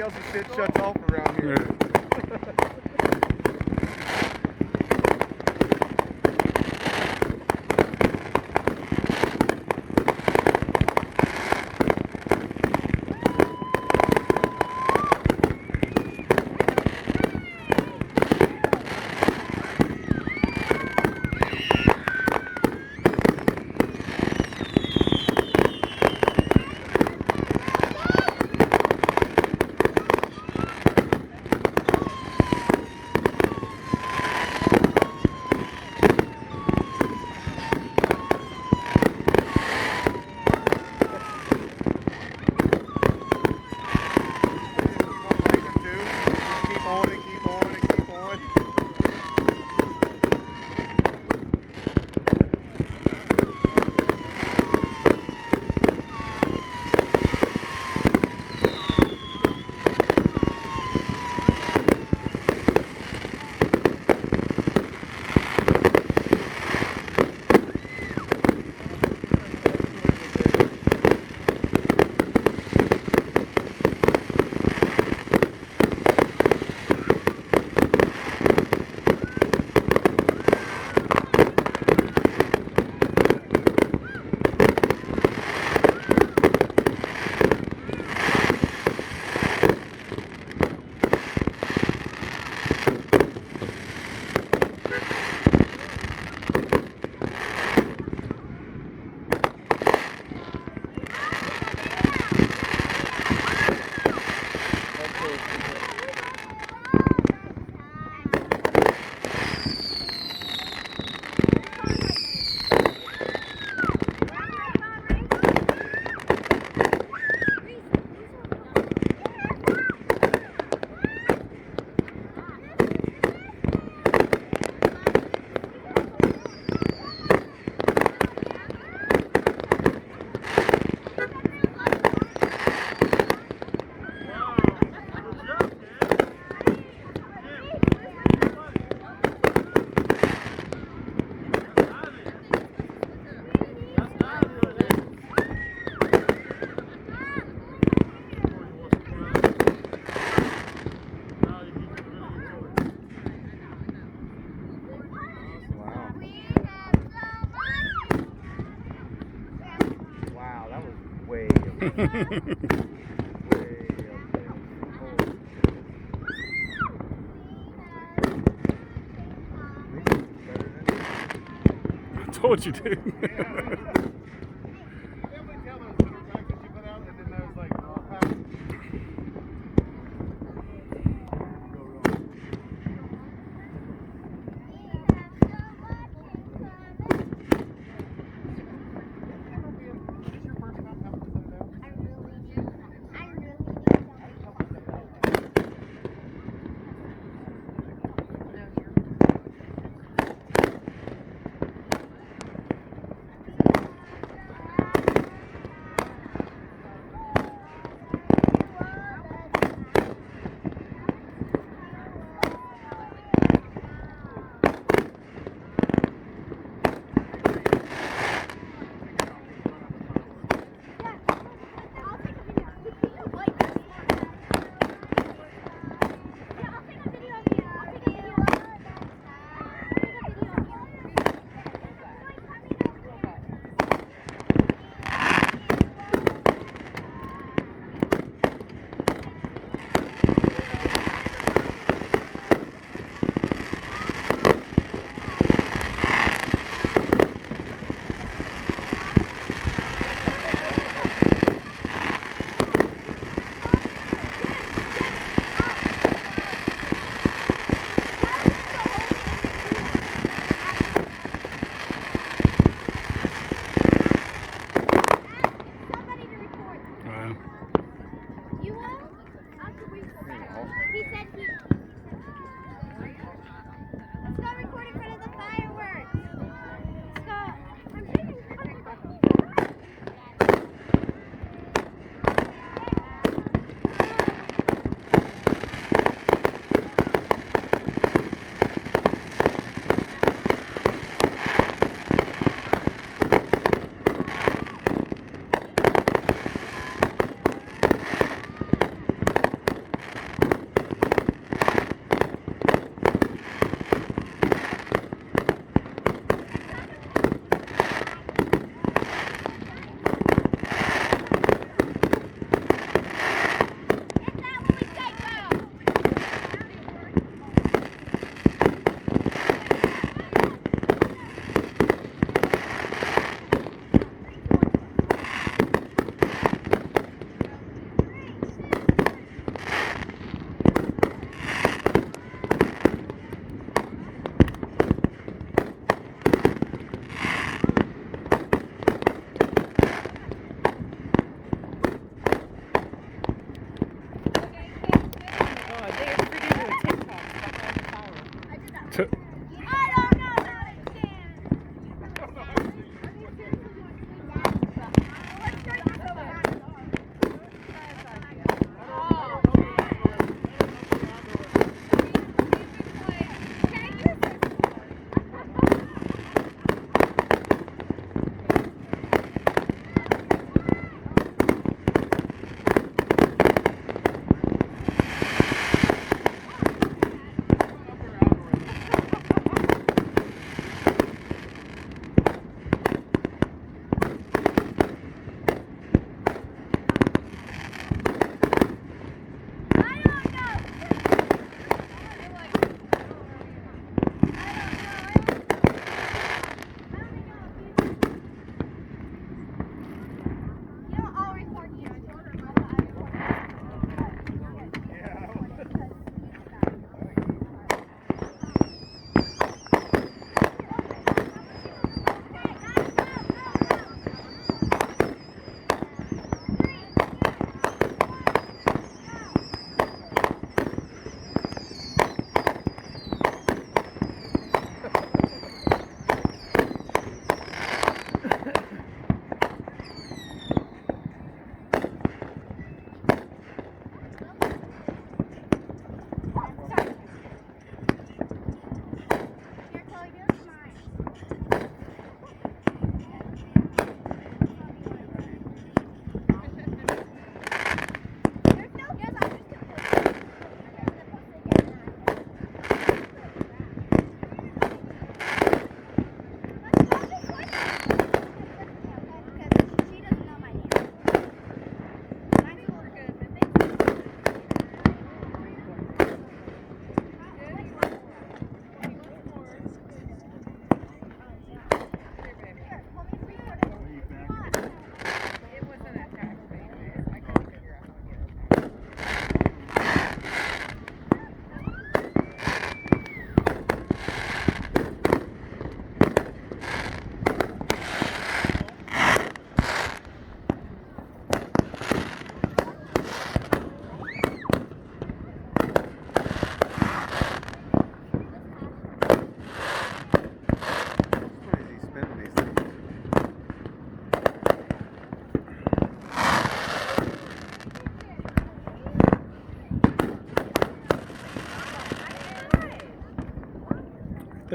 else's shit shuts off around here. Yeah. Keep on and keep on and keep on. Wow, that was way up there. Way up there. I told you to.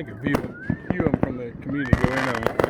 think a few of them from the community go in on.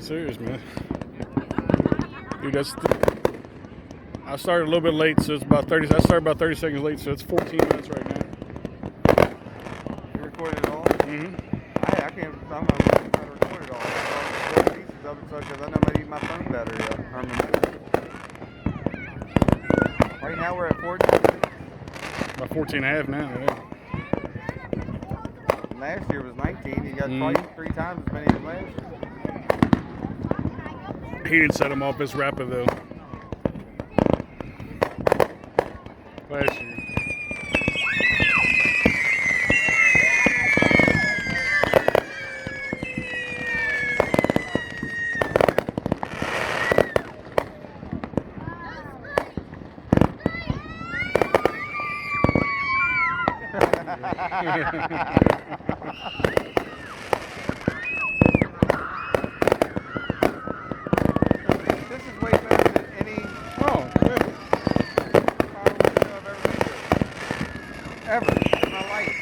I'm serious, man. Dude, I started a little bit late, so it's about 30. I started about 30 seconds late, so it's 14 minutes right now. You recorded it all? Mm-hmm. I can't. I'm not going to record it all. I'm pieces of it because I know I need my phone battery up. Right now we're at 14. About 14 and a half now. Yeah. Last year was 19. He got twice, 3 times as many as last year. He didn't set him off as rapid though. Last year. This is way better than any Oh, good. fireworks show I've ever been to. Ever in my life.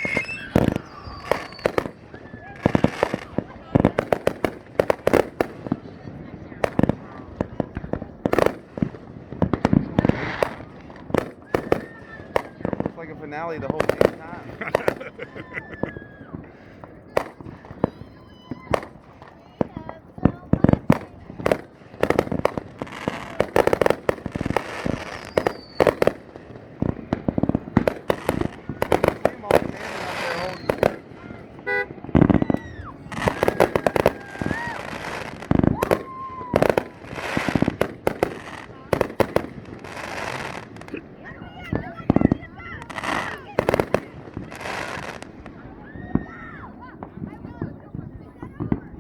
It's like a finale the whole damn time. See 'em all standing out there holding.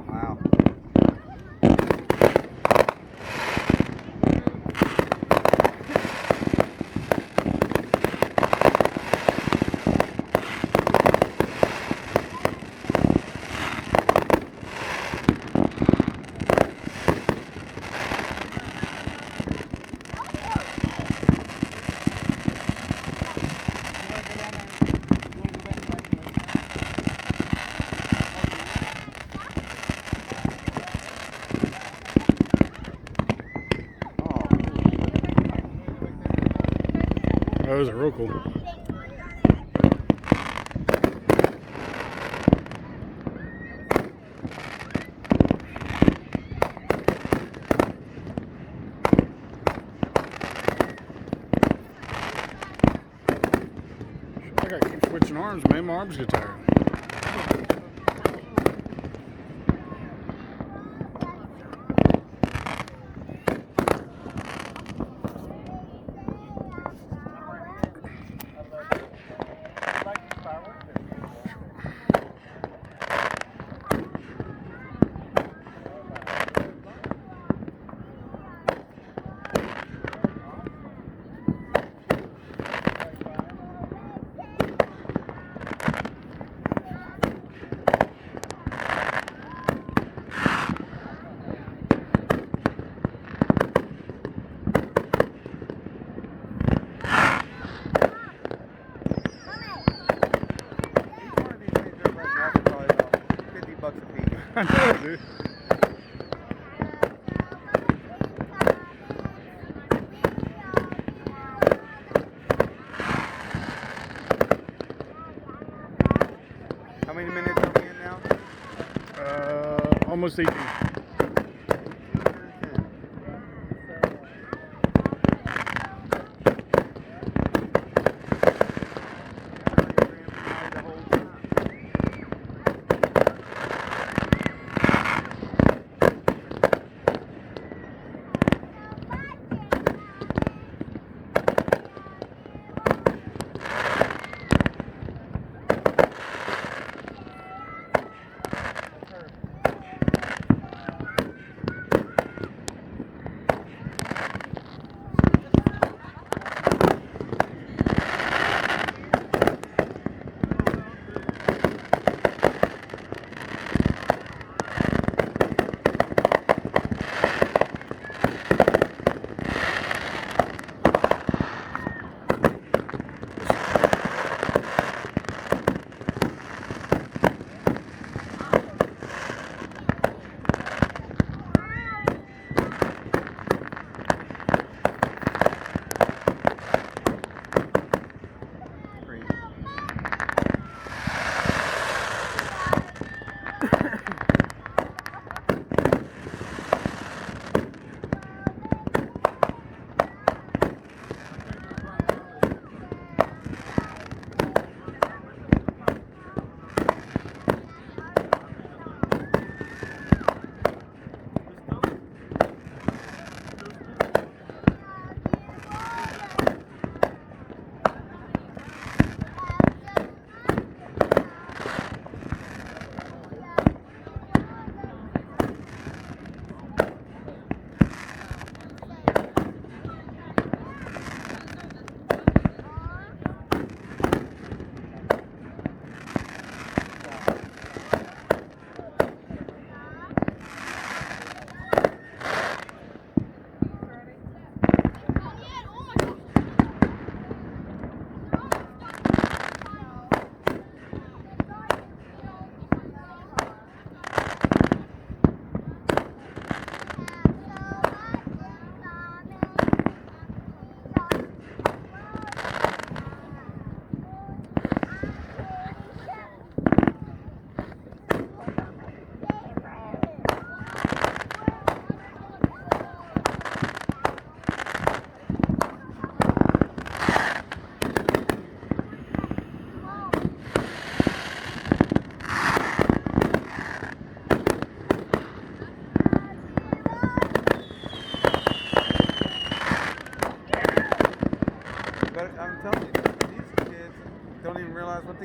Wow. Those are real cool. I gotta keep switching arms, man. My arms get tired. I know, dude. How many minutes are we in now? Almost 18.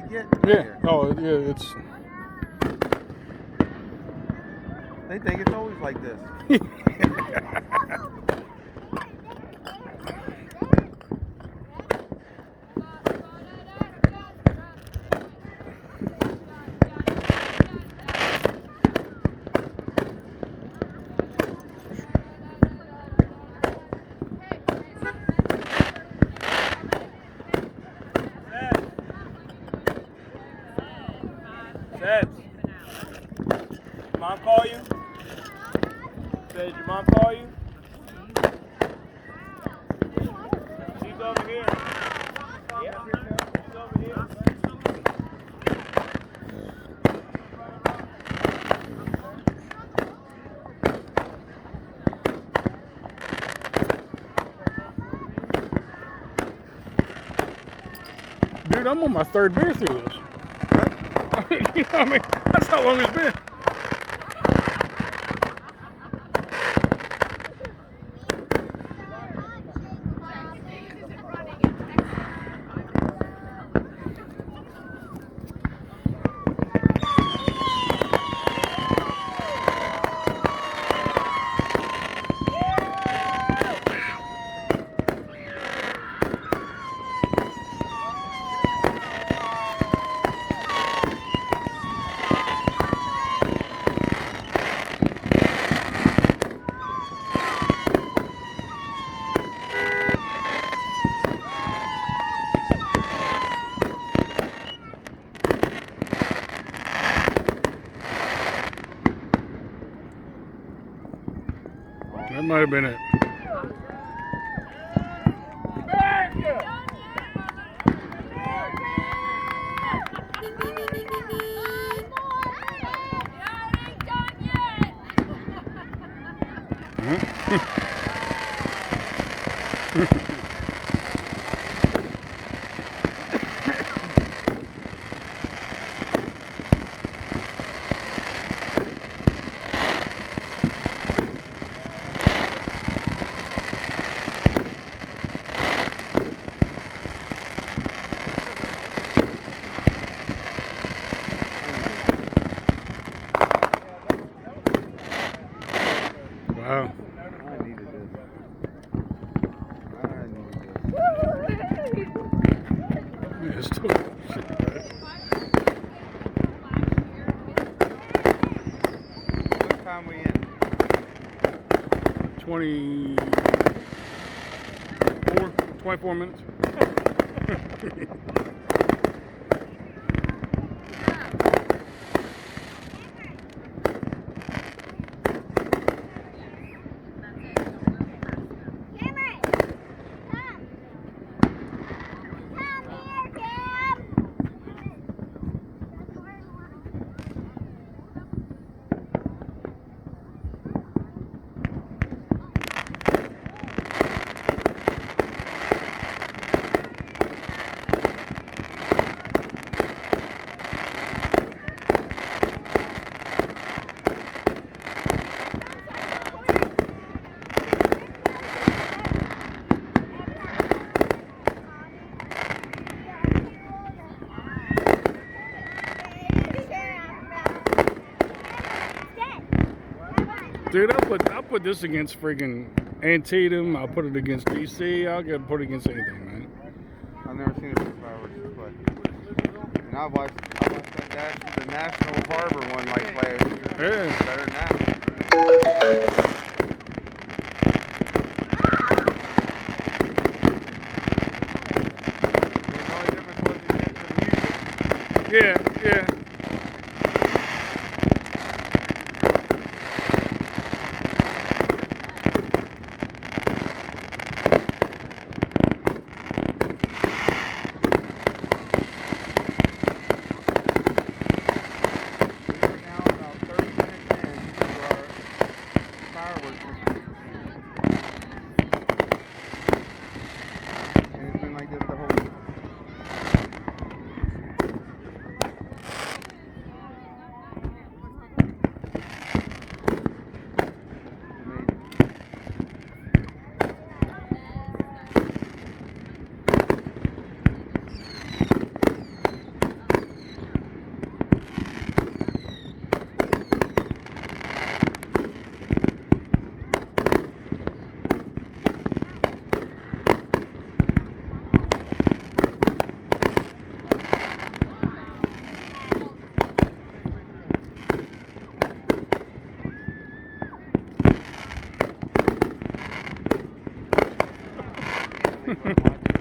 get Yeah. here. Oh, yeah. It's. They think it's always like this. Seth. Mom call you? Said your mom call you? She's over here. Yeah. She's over here. Dude, I'm on my third beer through this. You know what I mean? That's how long it's been. That might have been it. Wow. I needed this. Yeah, it's still. What time we in? 24 minutes. Dude, I'll put this against friggin' Antietam. I'll put it against DC. I'll put it against anything, man. I've never seen a fireworks play. And I watched the National Harbor one like last year. Yeah. It's better than that. The only difference was you get the music. Yeah, yeah. We are now about 30 minutes into our fireworks. And it's been like this the whole week. They wouldn't want to.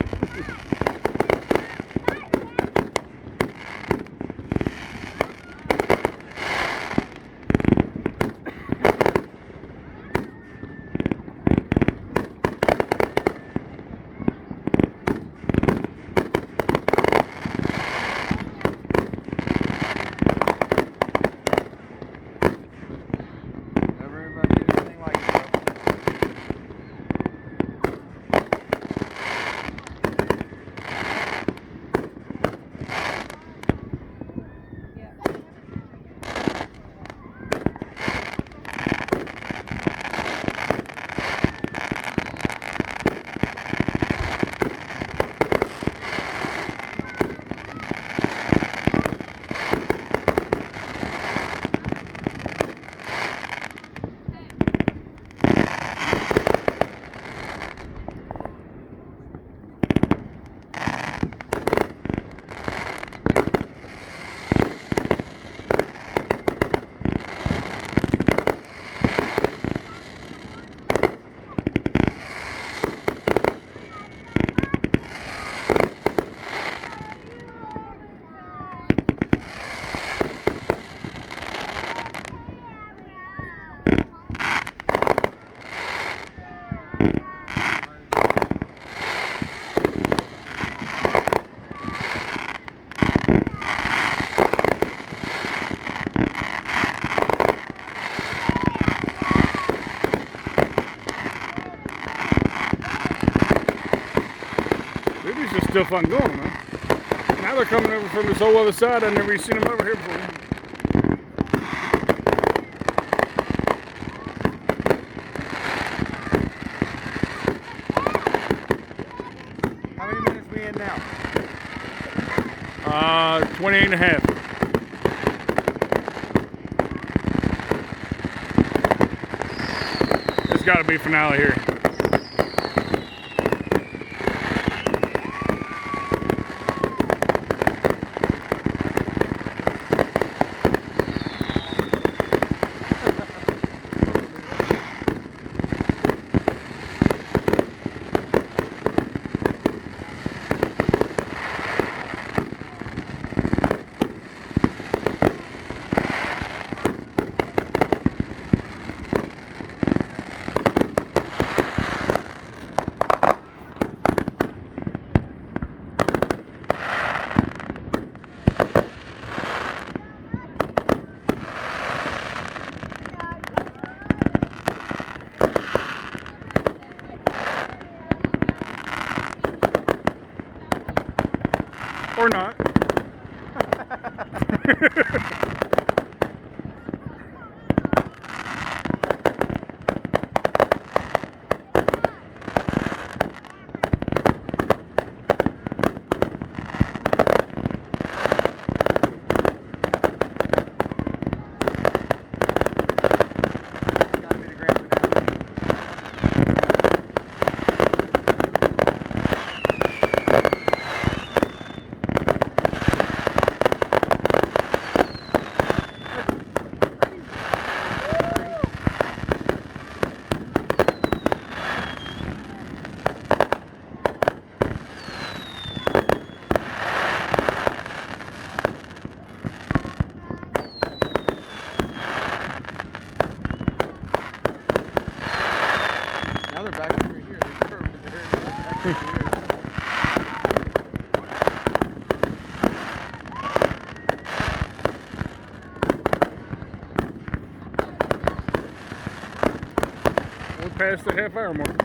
Never everybody did anything like it, though. Maybe it's just still fun going, man. Now they're coming over from this whole other side. I've never seen them over here before. How many minutes we in now? 28 and a half. It's got to be finale here. Or not. Gotta be the grand finale. Now they're back over here. They curved there. Back over here. We're past the half-hour mark.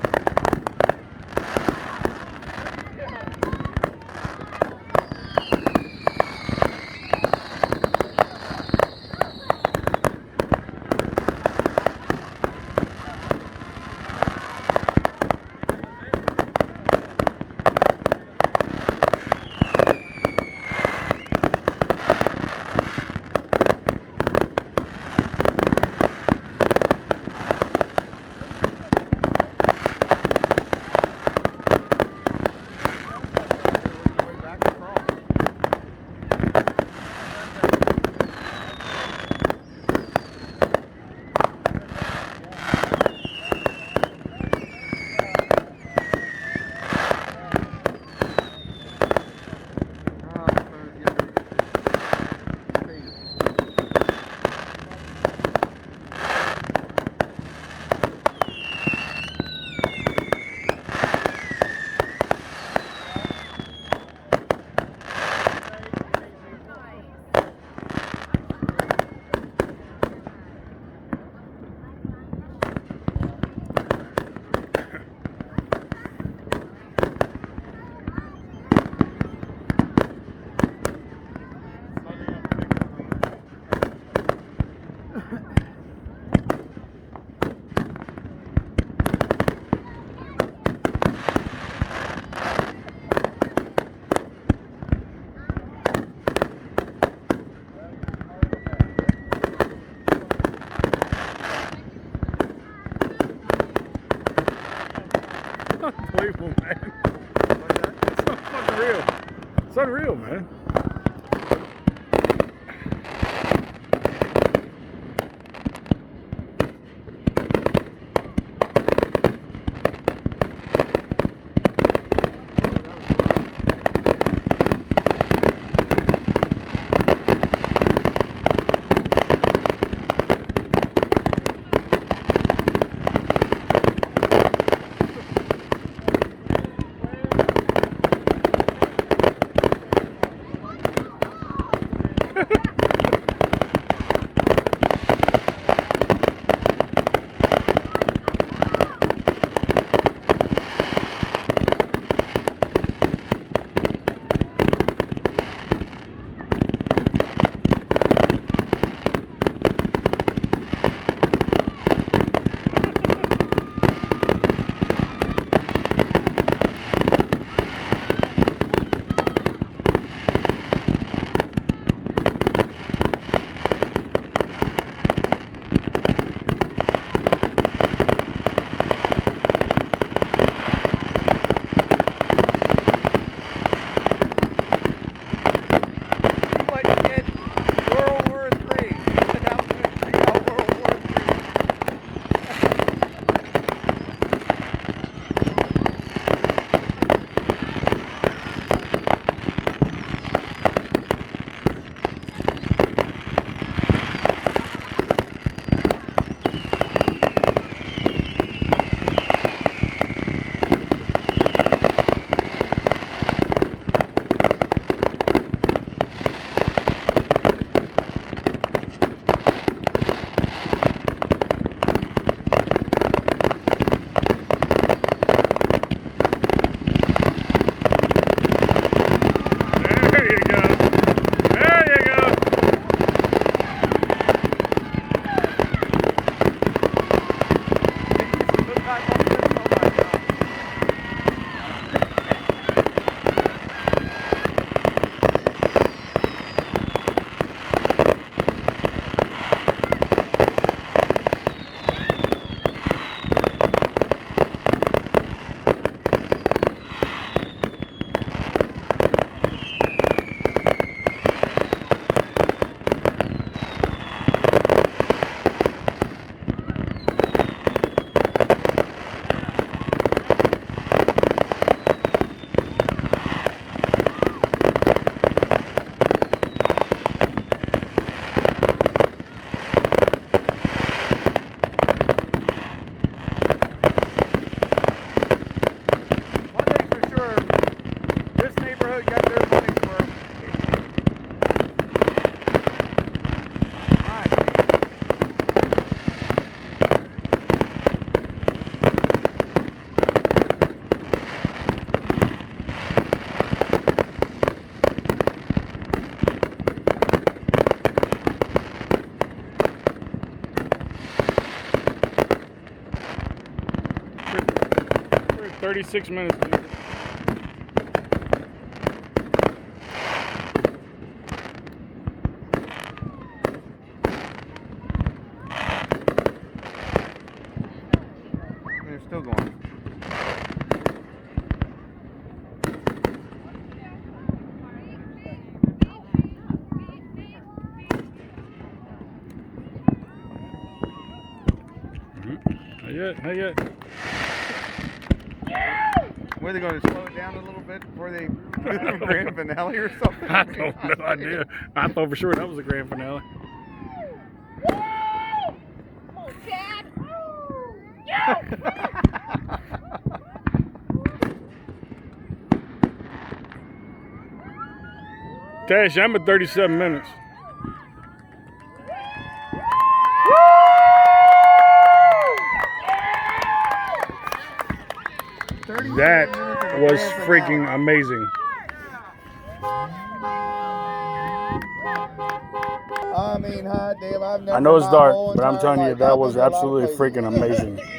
unreal, man. We're at 36 minutes. They're still going. Not yet, not yet. Were they going to slow it down a little bit before they put it in the grand finale or something? I have no idea. I thought for sure that was the grand finale. Oh, Dad! Tasha, I'm at 37 minutes. That was freaking amazing. I mean, hot damn, I've never I know it's in my dark, whole but I'm entire telling you, life- that I've was been to a lot of absolutely places. freaking amazing.